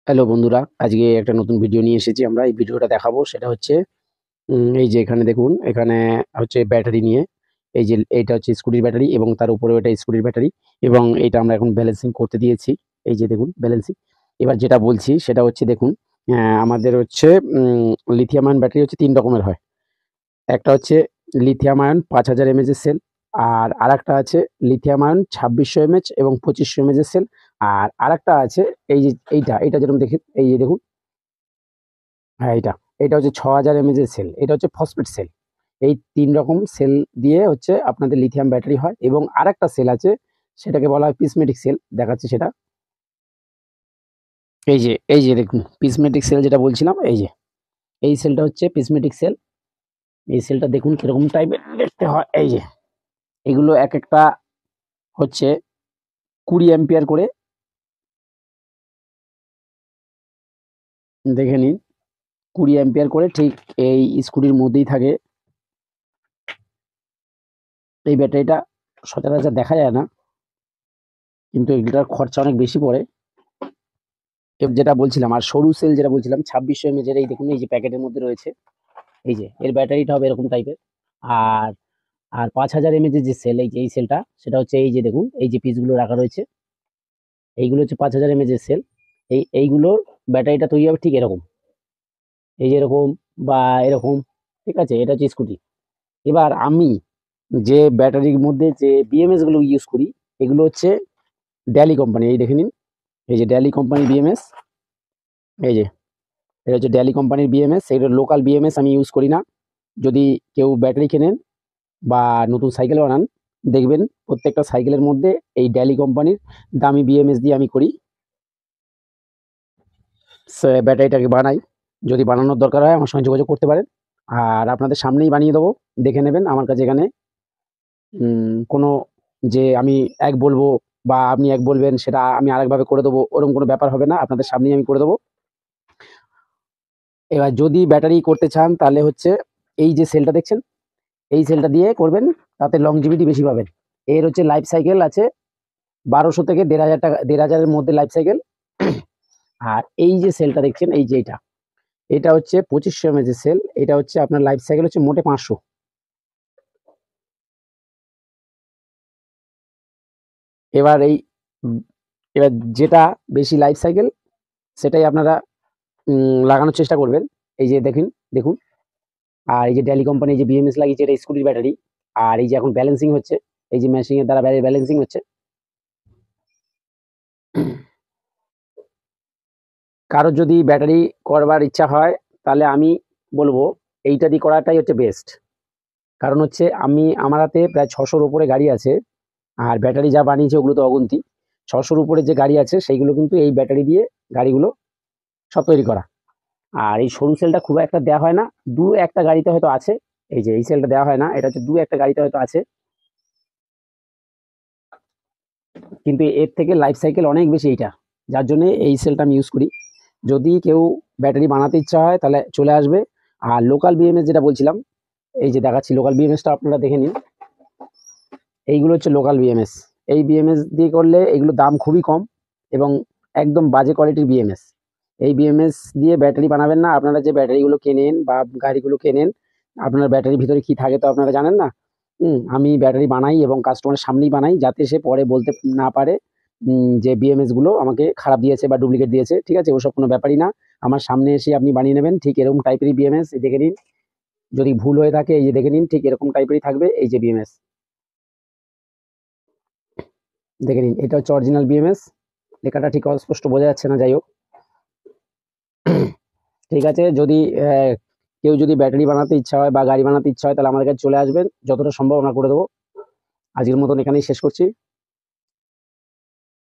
Hello বন্ধুরা, আজকে একটা নতুন ভিডিও নিয়ে এসেছি। আমরা এই ভিডিওটা দেখাবো, সেটা হচ্ছে এই যে এখানে দেখুন, এখানে হচ্ছে ব্যাটারি নিয়ে। এই যে এইটা হচ্ছে স্কুটির ব্যাটারি এবং তার উপরে ওটা স্কুটির ব্যাটারি, এবং এটা আমরা এখন ব্যালেন্সিং করতে দিয়েছি। এই যে দেখুন ব্যালেন্সিং। এবার যেটা বলছি সেটা হচ্ছে দেখুন, আমাদের হচ্ছে লিথিয়াম আয়ন ব্যাটারি হচ্ছে ৩ রকমের হয়। একটা হচ্ছে লিথিয়াম আয়ন ৫০০০ এমএএইচ এর সেল, আর আরেকটা আছে লিথিয়াম আয়ন ২৬০০ এমএএইচ এবং ২৫০০ এমএএইচ এর সেল, আর আরেকটা আছে এই যে এইটা যেরকম দেখেন, এই যে দেখুন, হ্যাঁ এটা হচ্ছে ৬০০০ এমএএইচ এর সেল, এটা হচ্ছে ফসফেট সেল। এই ৩ রকম সেল দিয়ে হচ্ছে আপনাদের লিথিয়াম ব্যাটারি হয়, এবং আরেকটা সেল আছে, সেটাকে বলা হয় প্রিজমেটিক সেল। দেখাচ্ছি সেটা। এই যে দেখুন প্রিজমেটিক সেল যেটা বলছিলাম, এই যে এই সেলটা হচ্ছে প্রিজমেটিক সেল। এই সেলটা দেখুন কিরকম টাইপের দেখতে হয়। এই যে এগুলো এক একটা হচ্ছে ২০ অ্যাম্পিয়ার করে। দেখে নিন, ২০ অ্যাম্পিয়ার করে ঠিক এই স্কুটির মধ্যেই থাকে। এই ব্যাটারিটা সচরাচর দেখা যায় না, কিন্তু এটার খরচা অনেক বেশি পড়ে। যেটা বলছিলাম, আর সরু সেল যেটা বলছিলাম ২৬০০ এমএএইচ এর, এই দেখুন এই যে প্যাকেটের মধ্যে রয়েছে। এই যে এর ব্যাটারিটা হবে এরকম টাইপের। আর আর ৫০০০ এমএএইচ এর যে সেল, এই যে এই সেলটা, সেটা হচ্ছে এই যে দেখুন এই যে পিসগুলো রাখা রয়েছে, এইগুলো হচ্ছে ৫০০০ এমএএইচ এর সেল। এইগুলোর ব্যাটারিটা তৈরি হবে ঠিক এরকম, এই যে এরকম বা এরকম। ঠিক আছে, এটা হচ্ছে স্কুটি। এবার আমি যে ব্যাটারির মধ্যে যে বিএমএস গুলো ইউজ করি, এগুলো হচ্ছে ড্যালি কোম্পানি। এই দেখে নিন, এই যে ড্যালি কোম্পানির বিএমএস। এই যে এটা হচ্ছে ড্যালি কোম্পানির বিএমএস। এটা লোকাল বিএমএস আমি ইউজ করি না। যদি কেউ ব্যাটারি কেনেন বা নতুন সাইকেল বানান, দেখবেন প্রত্যেকটা সাইকেলের মধ্যে এই ড্যালি কোম্পানির দামি বিএমএস দিয়ে আমি করি। ব্যাটারিটাকে বানাই। যদি বানানোর দরকার হয় আমার সঙ্গে যোগাযোগ করতে পারেন, আর আপনাদের সামনেই বানিয়ে দেবো, দেখে নেবেন। আমার কাছে এখানে কোনো যে আমি এক বলবো বা আপনি এক বলবেন সেটা আমি আরেকভাবে করে দেবো, ওরকম কোনো ব্যাপার হবে না। আপনাদের সামনেই আমি করে দেবো। এবার যদি ব্যাটারি করতে চান, তাহলে হচ্ছে এই যে সেলটা দেখছেন, এই সেলটা দিয়ে করবেন, তাতে লংজিভিটি বেশি পাবেন। এর হচ্ছে লাইফ সাইকেল আছে ১২০০ থেকে ১৫০০ টাকা, ১৫০০ মধ্যে লাইফ সাইকেল। আর এই যে সেলটা দেখছেন, এই যে এটা হচ্ছে ২৫০০ এমএএইচ এর সেল। এটা হচ্ছে আপনার লাইফ সাইকেল হচ্ছে মোটে ৫০০। এবার উম, এবার যেটা বেশি লাইফ সাইকেল, সেটাই আপনারা লাগানোর চেষ্টা করবেন। এই যে দেখুন। আর এই যে ডেলি কোম্পানি যে বিএমএস লাগিয়েছে, এটা স্কুটির ব্যাটারি। আর এই যে এখন ব্যালেন্সিং হচ্ছে, এই যে মেশিন এর দ্বারা ব্যালেন্সিং হচ্ছে। কারোর যদি ব্যাটারি করবার ইচ্ছা হয়, তাহলে আমি বলবো এইটা দিয়ে করাটাই হচ্ছে বেস্ট। কারণ হচ্ছে আমার হাতে প্রায় ৬০০-র উপরে গাড়ি আছে, আর ব্যাটারি যা বানিয়েছে ওগুলো তো অগুন্তি। ৬০০-র উপরে যে গাড়ি আছে সেইগুলো কিন্তু এই ব্যাটারি দিয়ে গাড়িগুলো সব তৈরি করা। আর এই সরু সেলটা খুব একটা দেওয়া হয় না, দু একটা গাড়িতে হয়তো আছে। এই যে এই সেলটা দেওয়া হয় না, এটা হচ্ছে দু একটা গাড়িতে হয়তো আছে, কিন্তু এর থেকে লাইফ সাইকেল অনেক বেশি এইটা। যার জন্য এই সেলটা আমি ইউজ করি। যদি কেউ ব্যাটারি বানাতে ইচ্ছা হয় তাহলে চলে আসবে। আর লোকাল বিএমএস যেটা বলছিলাম, এই যে দেখাচ্ছি লোকাল বিএমএসটা আপনারা দেখে নিন। এইগুলো হচ্ছে লোকাল বিএমএস। এই বিএমএস দিয়ে করলে এগুলো দাম খুবই কম, এবং একদম বাজে কোয়ালিটির বিএমএস। এই বিএমএস দিয়ে ব্যাটারি বানাবেন না। আপনারা যে ব্যাটারিগুলো কেনেন বা গাড়িগুলো কেনেন, আপনার ব্যাটারির ভিতরে কি থাকে তো আপনারা জানেন না। আমি ব্যাটারি বানাই এবং কাস্টমারের সামনেই বানাই, যাতে সে পরে বলতে না পারে যে বিএমএস গুলো আমাকে খারাপ দিয়েছে বা ডুপ্লিকেট দিয়েছে। ঠিক আছে, ওসব কোনো ব্যাপারই না। আমার সামনে এসে আপনি বানিয়ে নেবেন ঠিক এরকম টাইপেরই বিএমএস। দেখে নিন, যদি ভুল হয়ে থাকে এই যে দেখে নিন, ঠিক এরকম টাইপেরই থাকবে। এই যে বিএমএস দেখে নিন, এটা হচ্ছে অরিজিনাল বিএমএস। লেখাটা ঠিক অস্পষ্ট বোঝা যাচ্ছে না, যাই হোক। ঠিক আছে, যদি কেউ যদি ব্যাটারি বানাতে ইচ্ছা হয় বা গাড়ি বানাতে ইচ্ছা হয়, তাহলে আমাদের কাছে চলে আসবেন, যতটা সম্ভব আমরা করে দেবো। আজকের মতন এখানেই শেষ করছি।